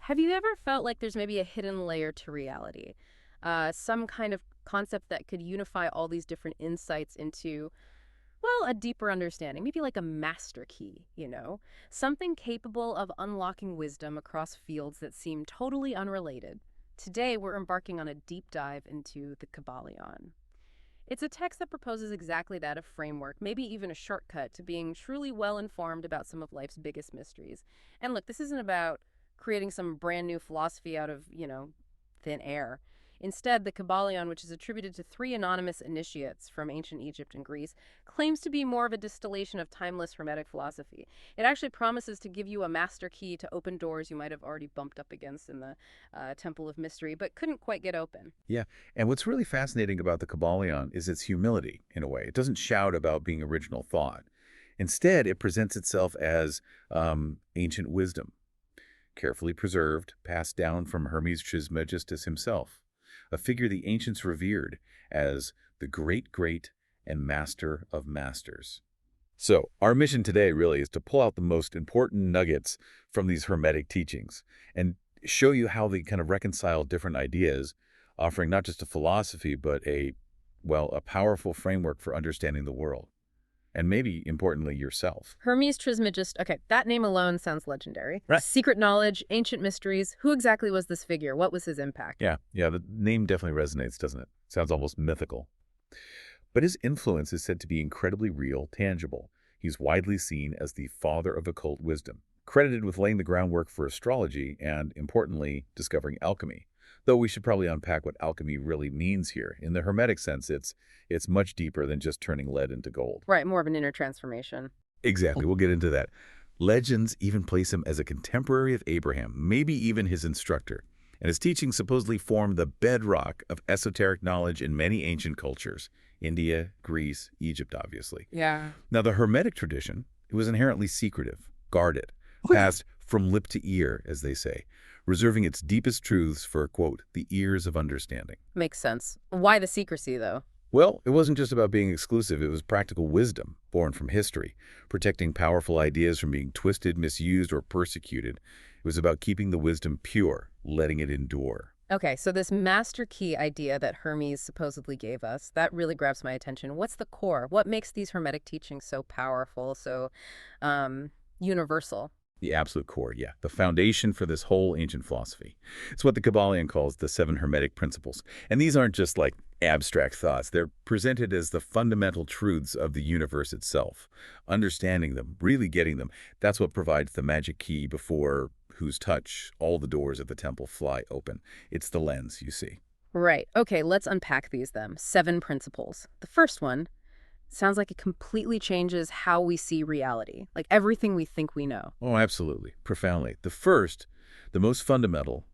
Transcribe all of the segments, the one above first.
Have you ever felt like there's maybe a hidden layer to reality? Some kind of concept that could unify all these different insights into, well, a deeper understanding, maybe like a master key, you know? Something capable of unlocking wisdom across fields that seem totally unrelated. Today, we're embarking on a deep dive into the Kybalion. It's a text that proposes exactly that, a framework, maybe even a shortcut to being truly well informed about some of life's biggest mysteries. And look, this isn't about creating some brand new philosophy out of, thin air. Instead, the Kybalion, which is attributed to three anonymous initiates from ancient Egypt and Greece, claims to be more of a distillation of timeless Hermetic philosophy. It actually promises to give you a master key to open doors you might have already bumped up against in the Temple of Mystery, but couldn't quite get open. Yeah, and what's really fascinating about the Kybalion is its humility, in a way. It doesn't shout about being original thought. Instead, it presents itself as ancient wisdom, carefully preserved, passed down from Hermes Trismegistus himself, a figure the ancients revered as the great and master of masters. So, our mission today really is to pull out the most important nuggets from these Hermetic teachings and show you how they kind of reconcile different ideas, offering not just a philosophy, but a powerful framework for understanding the world. And maybe, importantly, yourself. Hermes Trismegistus. Okay, that name alone sounds legendary. Right. Secret knowledge, ancient mysteries. Who exactly was this figure? What was his impact? Yeah, the name definitely resonates, doesn't it? Sounds almost mythical. But his influence is said to be incredibly real, tangible. He's widely seen as the father of occult wisdom, credited with laying the groundwork for astrology and, importantly, discovering alchemy. Though we should probably unpack what alchemy really means here. In the Hermetic sense, it's much deeper than just turning lead into gold. Right, more of an inner transformation. Exactly, we'll get into that. Legends even place him as a contemporary of Abraham, maybe even his instructor. And his teachings supposedly formed the bedrock of esoteric knowledge in many ancient cultures. India, Greece, Egypt, obviously. Yeah. Now, the Hermetic tradition, it was inherently secretive, guarded, passed from lip to ear, as they say, reserving its deepest truths for, quote, the ears of understanding. Makes sense. Why the secrecy, though? Well, it wasn't just about being exclusive. It was practical wisdom, born from history, protecting powerful ideas from being twisted, misused, or persecuted. It was about keeping the wisdom pure, letting it endure. Okay, so this master key idea that Hermes supposedly gave us, that really grabs my attention. What's the core? What makes these Hermetic teachings so powerful, so universal? The absolute core, yeah. The foundation for this whole ancient philosophy. It's what the Kybalion calls the 7 Hermetic Principles. And these aren't just like abstract thoughts. They're presented as the fundamental truths of the universe itself. Understanding them, really getting them, that's what provides the magic key before whose touch all the doors of the temple fly open. It's the lens, you see. Right. Okay, let's unpack these then. 7 principles. The first one sounds like it completely changes how we see reality, like everything we think we know. Oh, absolutely. Profoundly. The first, the most fundamental,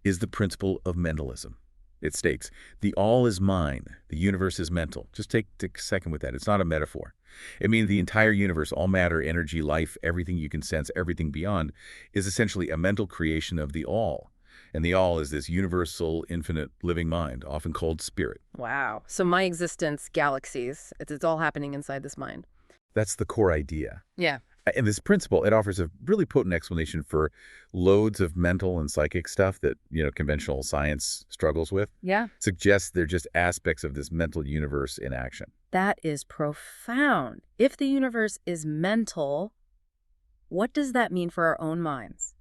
is the principle of mentalism. It states, the all is mind, the universe is mental. Just take a second with that. It's not a metaphor. It means the entire universe, all matter, energy, life, everything you can sense, everything beyond, is essentially a mental creation of the all. And the all is this universal, infinite, living mind, often called spirit. Wow. So my existence, galaxies, it's all happening inside this mind. That's the core idea. Yeah. And this principle, it offers a really potent explanation for loads of mental and psychic stuff that, conventional science struggles with. Yeah. Suggests they're just aspects of this mental universe in action. That is profound. If the universe is mental, what does that mean for our own minds?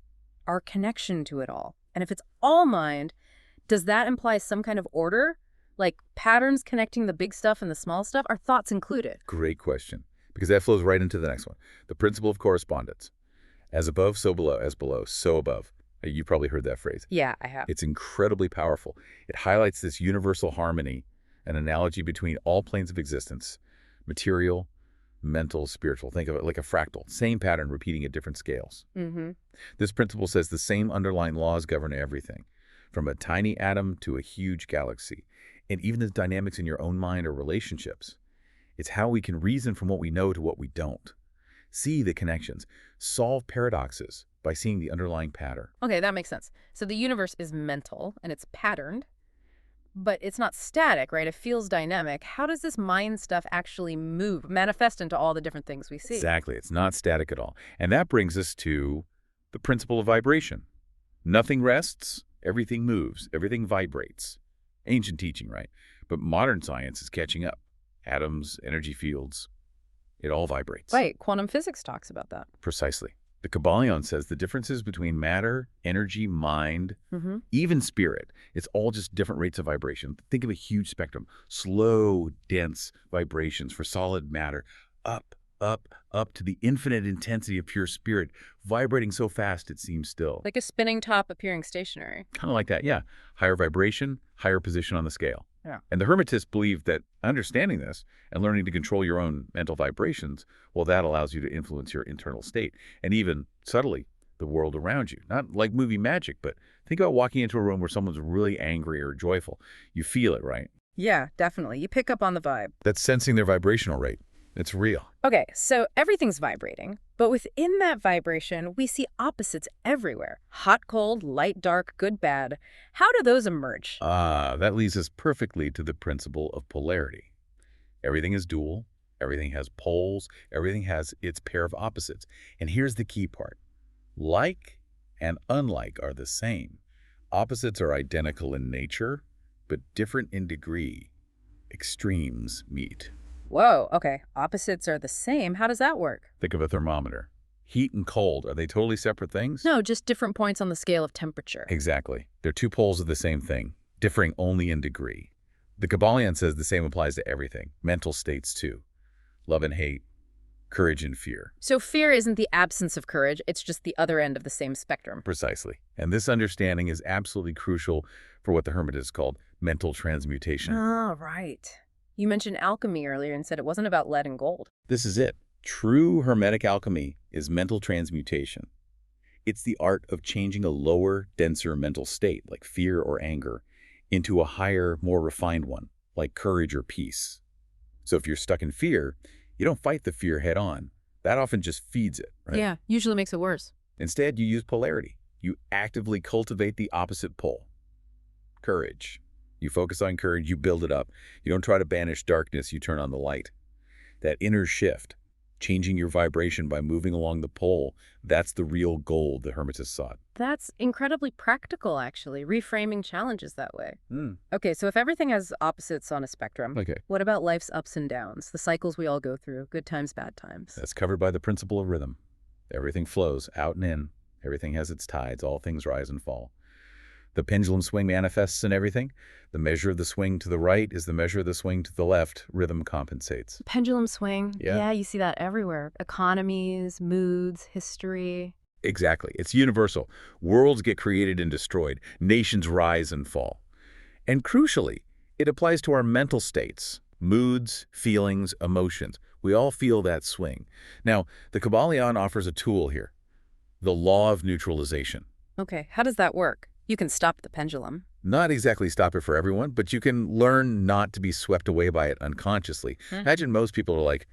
Our connection to it all? And if it's all mind, does that imply some kind of order? Like patterns connecting the big stuff and the small stuff? Are thoughts included? Great question. Because that flows right into the next one. The principle of correspondence. As above, so below. As below, so above. You probably heard that phrase. Yeah, I have. It's incredibly powerful. It highlights this universal harmony, an analogy between all planes of existence, material, mental, spiritual. Think of it like a fractal. Same pattern repeating at different scales. Mm-hmm. This principle says the same underlying laws govern everything, from a tiny atom to a huge galaxy, and even the dynamics in your own mind or relationships. It's how we can reason from what we know to what we don't. See the connections. Solve paradoxes by seeing the underlying pattern. Okay, that makes sense. So the universe is mental and it's patterned, but it's not static, right? It feels dynamic. How does this mind stuff actually move, manifest into all the different things we see? Exactly. It's not static at all. And that brings us to the principle of vibration. Nothing rests, everything moves, everything vibrates. Ancient teaching, right? But modern science is catching up. Atoms, energy fields, it all vibrates. Right, quantum physics talks about that. Precisely. The Kybalion says the differences between matter, energy, mind, even spirit, it's all just different rates of vibration. Think of a huge spectrum. Slow, dense vibrations for solid matter, up, up, up to the infinite intensity of pure spirit, vibrating so fast it seems still. Like a spinning top appearing stationary. Kind of like that, yeah. Higher vibration, higher position on the scale. Yeah. And the Hermetists believe that understanding this and learning to control your own mental vibrations, well, that allows you to influence your internal state and even, subtly, the world around you. Not like movie magic, but think about walking into a room where someone's really angry or joyful. You feel it, right? Yeah, definitely. You pick up on the vibe. That's sensing their vibrational rate. It's real. Okay, so everything's vibrating, but within that vibration, we see opposites everywhere. Hot, cold, light, dark, good, bad. How do those emerge? That leads us perfectly to the principle of polarity. Everything is dual. Everything has poles. Everything has its pair of opposites. And here's the key part. Like and unlike are the same. Opposites are identical in nature, but different in degree. Extremes meet. Whoa, okay. Opposites are the same. How does that work? Think of a thermometer. Heat and cold, are they totally separate things? No, just different points on the scale of temperature. Exactly. They're two poles of the same thing, differing only in degree. The Kybalion says the same applies to everything, mental states too. Love and hate, courage and fear. So fear isn't the absence of courage, it's just the other end of the same spectrum. Precisely. And this understanding is absolutely crucial for what the Hermetists called mental transmutation. Ah, right. You mentioned alchemy earlier and said it wasn't about lead and gold. This is it. True Hermetic alchemy is mental transmutation. It's the art of changing a lower, denser mental state, like fear or anger, into a higher, more refined one, like courage or peace. So if you're stuck in fear, you don't fight the fear head on. That often just feeds it, right? Yeah, usually makes it worse. Instead, you use polarity. You actively cultivate the opposite pole. Courage. You focus on courage, you build it up. You don't try to banish darkness, you turn on the light. That inner shift, changing your vibration by moving along the pole, that's the real gold the Hermetists sought. That's incredibly practical, actually, reframing challenges that way. Okay, so if everything has opposites on a spectrum, what about life's ups and downs, the cycles we all go through, good times, bad times? That's covered by the principle of rhythm. Everything flows out and in. Everything has its tides. All things rise and fall. The pendulum swing manifests in everything. The measure of the swing to the right is the measure of the swing to the left. Rhythm compensates. Pendulum swing. Yeah, you see that everywhere. Economies, moods, history. Exactly. It's universal. Worlds get created and destroyed. Nations rise and fall. And crucially, it applies to our mental states, moods, feelings, emotions. We all feel that swing. Now, the Kybalion offers a tool here, the law of neutralization. Okay, how does that work? You can stop the pendulum. Not exactly stop it for everyone, but you can learn not to be swept away by it unconsciously. Imagine most people are like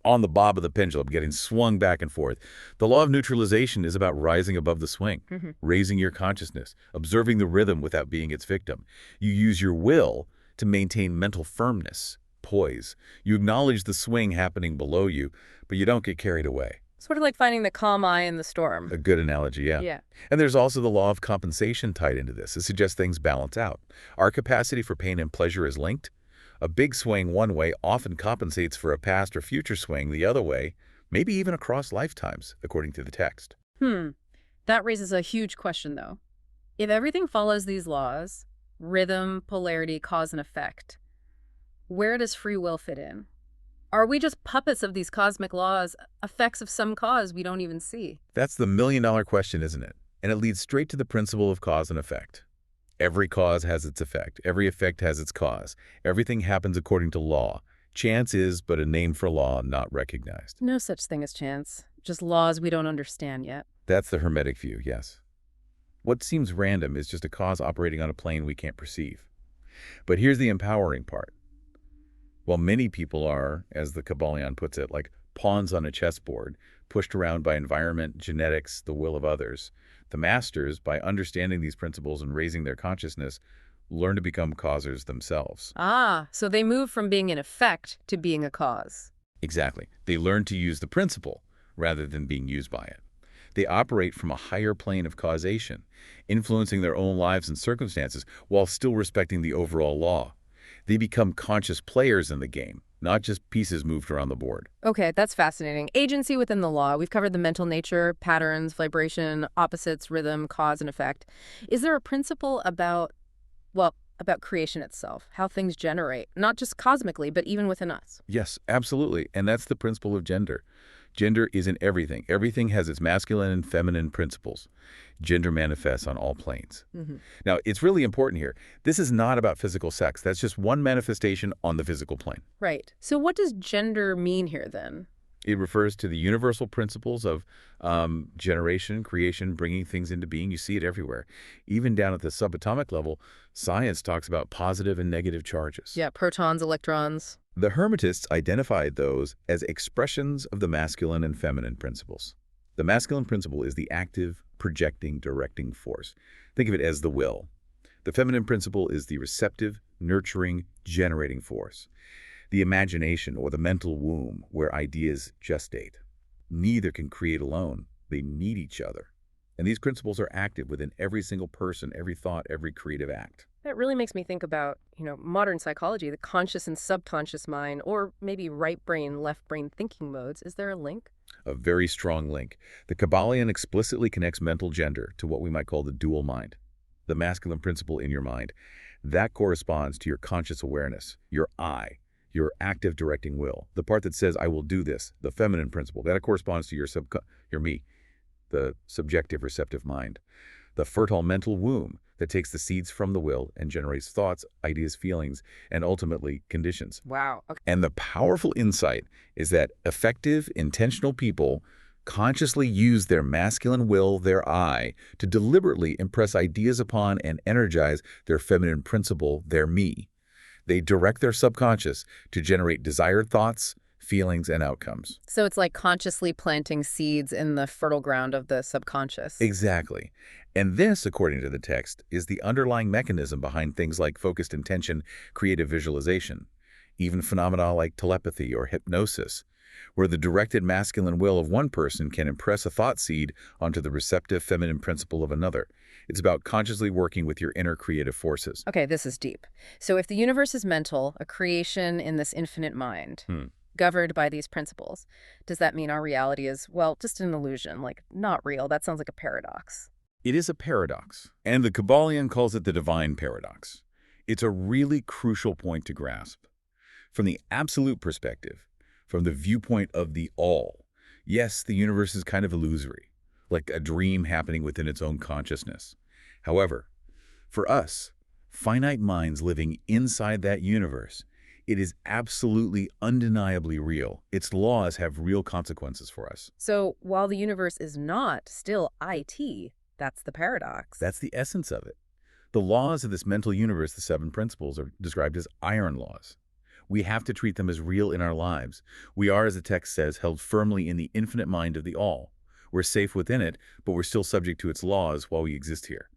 on the bob of the pendulum, getting swung back and forth. The law of neutralization is about rising above the swing, raising your consciousness, observing the rhythm without being its victim. You use your will to maintain mental firmness, poise. You acknowledge the swing happening below you, but you don't get carried away. Sort of like finding the calm eye in the storm. A good analogy, yeah. Yeah. And there's also the law of compensation tied into this. It suggests things balance out. Our capacity for pain and pleasure is linked. A big swing one way often compensates for a past or future swing the other way, maybe even across lifetimes, according to the text. That raises a huge question, though. If everything follows these laws, rhythm, polarity, cause and effect, where does free will fit in? Are we just puppets of these cosmic laws, effects of some cause we don't even see? That's the million-dollar question, isn't it? And it leads straight to the principle of cause and effect. Every cause has its effect. Every effect has its cause. Everything happens according to law. Chance is but a name for law not recognized. No such thing as chance. Just laws we don't understand yet. That's the Hermetic view, yes. What seems random is just a cause operating on a plane we can't perceive. But here's the empowering part. While many people are, as the Kybalion puts it, like pawns on a chessboard, pushed around by environment, genetics, the will of others, the masters, by understanding these principles and raising their consciousness, learn to become causers themselves. Ah, so they move from being an effect to being a cause. Exactly. They learn to use the principle rather than being used by it. They operate from a higher plane of causation, influencing their own lives and circumstances while still respecting the overall law. They become conscious players in the game, not just pieces moved around the board. Okay, that's fascinating. Agency within the law. We've covered the mental nature, patterns, vibration, opposites, rhythm, cause and effect. Is there a principle about, well, about creation itself, how things generate, not just cosmically, but even within us? Yes, absolutely. And that's the principle of gender. Gender is in everything. Everything has its masculine and feminine principles. Gender manifests on all planes. Now, it's really important here. This is not about physical sex. That's just one manifestation on the physical plane. Right. So what does gender mean here then? It refers to the universal principles of generation, creation, bringing things into being. You see it everywhere. Even down at the subatomic level, science talks about positive and negative charges. Yeah, protons, electrons. The Hermetists identified those as expressions of the masculine and feminine principles. The masculine principle is the active, projecting, directing force. Think of it as the will. The feminine principle is the receptive, nurturing, generating force. The imagination or the mental womb where ideas gestate. Neither can create alone. They need each other. And these principles are active within every single person, every thought, every creative act. That really makes me think about, modern psychology, the conscious and subconscious mind, or maybe right brain, left brain thinking modes. Is there a link? A very strong link. The Kybalion explicitly connects mental gender to what we might call the dual mind, the masculine principle in your mind. That corresponds to your conscious awareness, your I, your active directing will, the part that says, I will do this, the feminine principle. That corresponds to your me, the subjective receptive mind. The fertile mental womb that takes the seeds from the will and generates thoughts, ideas, feelings, and ultimately conditions. Wow. Okay. And the powerful insight is that effective, intentional people consciously use their masculine will, their I, to deliberately impress ideas upon and energize their feminine principle, their me. They direct their subconscious to generate desired thoughts, feelings, and outcomes. So it's like consciously planting seeds in the fertile ground of the subconscious. Exactly. And this, according to the text, is the underlying mechanism behind things like focused intention, creative visualization, even phenomena like telepathy or hypnosis, where the directed masculine will of one person can impress a thought seed onto the receptive feminine principle of another. It's about consciously working with your inner creative forces. Okay, this is deep. So if the universe is mental, a creation in this infinite mind, governed by these principles, does that mean our reality is, well, just an illusion, like not real? That sounds like a paradox. It is a paradox, and the Kybalion calls it the divine paradox. It's a really crucial point to grasp. From the absolute perspective, from the viewpoint of the all, yes, the universe is kind of illusory, like a dream happening within its own consciousness. However, for us, finite minds living inside that universe, it is absolutely undeniably real. Its laws have real consequences for us. So while the universe is not still IT, that's the paradox. That's the essence of it. The laws of this mental universe, the seven principles, are described as iron laws. We have to treat them as real in our lives. We are, as the text says, held firmly in the infinite mind of the all. We're safe within it, but we're still subject to its laws while we exist here.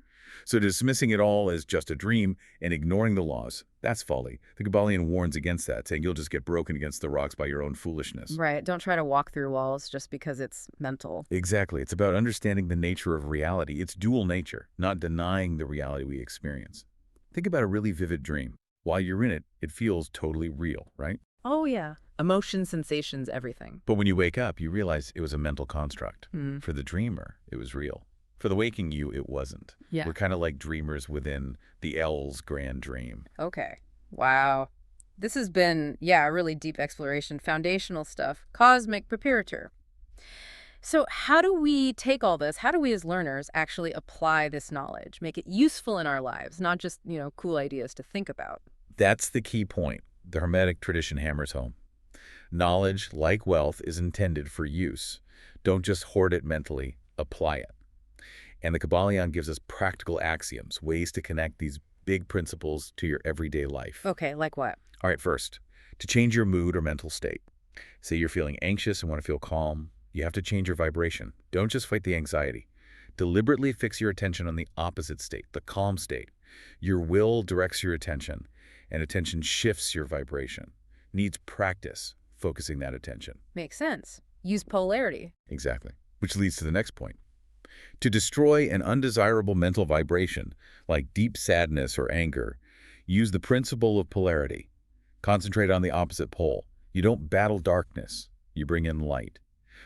So dismissing it all as just a dream and ignoring the laws, that's folly. The Kybalion warns against that, saying you'll just get broken against the rocks by your own foolishness. Right. Don't try to walk through walls just because it's mental. Exactly. It's about understanding the nature of reality, its dual nature, not denying the reality we experience. Think about a really vivid dream. While you're in it, it feels totally real, right? Oh, yeah. Emotions, sensations, everything. But when you wake up, you realize it was a mental construct. Mm. For the dreamer, it was real. For the waking you, it wasn't. Yeah. We're kind of like dreamers within the L's grand dream. Okay. Wow. This has been, a really deep exploration, foundational stuff, cosmic preparator. So how do we take all this? How do we as learners actually apply this knowledge, make it useful in our lives, not just, cool ideas to think about? That's the key point the Hermetic tradition hammers home. Knowledge, like wealth, is intended for use. Don't just hoard it mentally, apply it. And the Kybalion gives us practical axioms, ways to connect these big principles to your everyday life. Okay, like what? All right, first, to change your mood or mental state. Say you're feeling anxious and want to feel calm, you have to change your vibration. Don't just fight the anxiety. Deliberately fix your attention on the opposite state, the calm state. Your will directs your attention, and attention shifts your vibration. Needs practice, focusing that attention. Makes sense. Use polarity. Exactly. Which leads to the next point. To destroy an undesirable mental vibration, like deep sadness or anger, use the principle of polarity. Concentrate on the opposite pole. You don't battle darkness, you bring in light.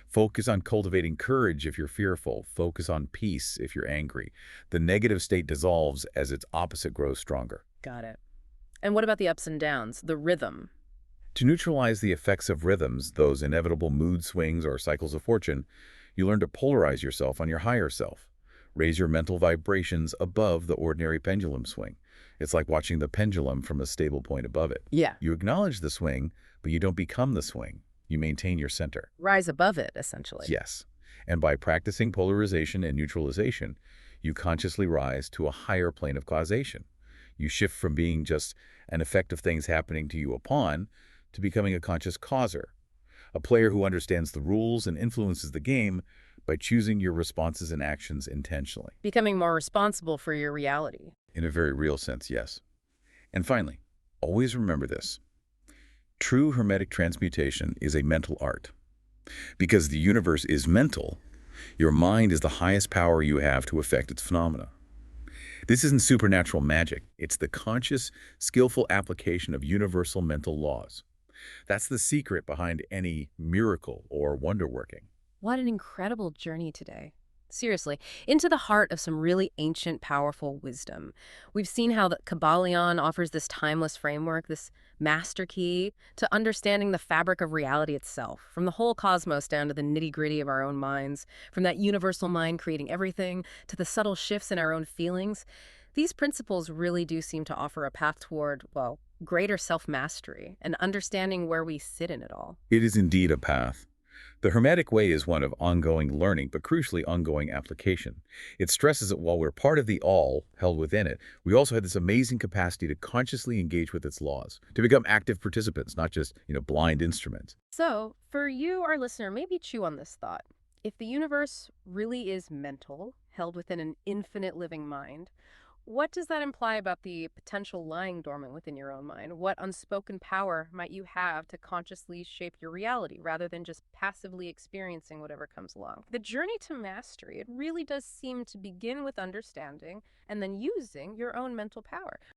Focus on cultivating courage if you're fearful. Focus on peace if you're angry. The negative state dissolves as its opposite grows stronger. Got it. And what about the ups and downs, the rhythm? To neutralize the effects of rhythms, those inevitable mood swings or cycles of fortune, you learn to polarize yourself on your higher self. Raise your mental vibrations above the ordinary pendulum swing. It's like watching the pendulum from a stable point above it. Yeah. You acknowledge the swing, but you don't become the swing. You maintain your center. Rise above it, essentially. Yes. And by practicing polarization and neutralization, you consciously rise to a higher plane of causation. You shift from being just an effect of things happening to you a pawn to becoming a conscious causer, a player who understands the rules and influences the game by choosing your responses and actions intentionally. Becoming more responsible for your reality. In a very real sense, yes. And finally, always remember this. True Hermetic transmutation is a mental art. Because the universe is mental, your mind is the highest power you have to affect its phenomena. This isn't supernatural magic. It's the conscious, skillful application of universal mental laws. That's the secret behind any miracle or wonder working. What an incredible journey today. Seriously, into the heart of some really ancient, powerful wisdom. We've seen how the Kybalion offers this timeless framework, this master key to understanding the fabric of reality itself, from the whole cosmos down to the nitty-gritty of our own minds, from that universal mind creating everything to the subtle shifts in our own feelings. These principles really do seem to offer a path toward, well, greater self-mastery and understanding where we sit in it all. It is indeed a path. The Hermetic way is one of ongoing learning, but crucially ongoing application. It stresses that while we're part of the all held within it, we also have this amazing capacity to consciously engage with its laws, to become active participants, not just, blind instruments. So, for you, our listener, maybe chew on this thought. If the universe really is mental, held within an infinite living mind, what does that imply about the potential lying dormant within your own mind? What unspoken power might you have to consciously shape your reality rather than just passively experiencing whatever comes along? The journey to mastery, it really does seem to begin with understanding and then using your own mental power.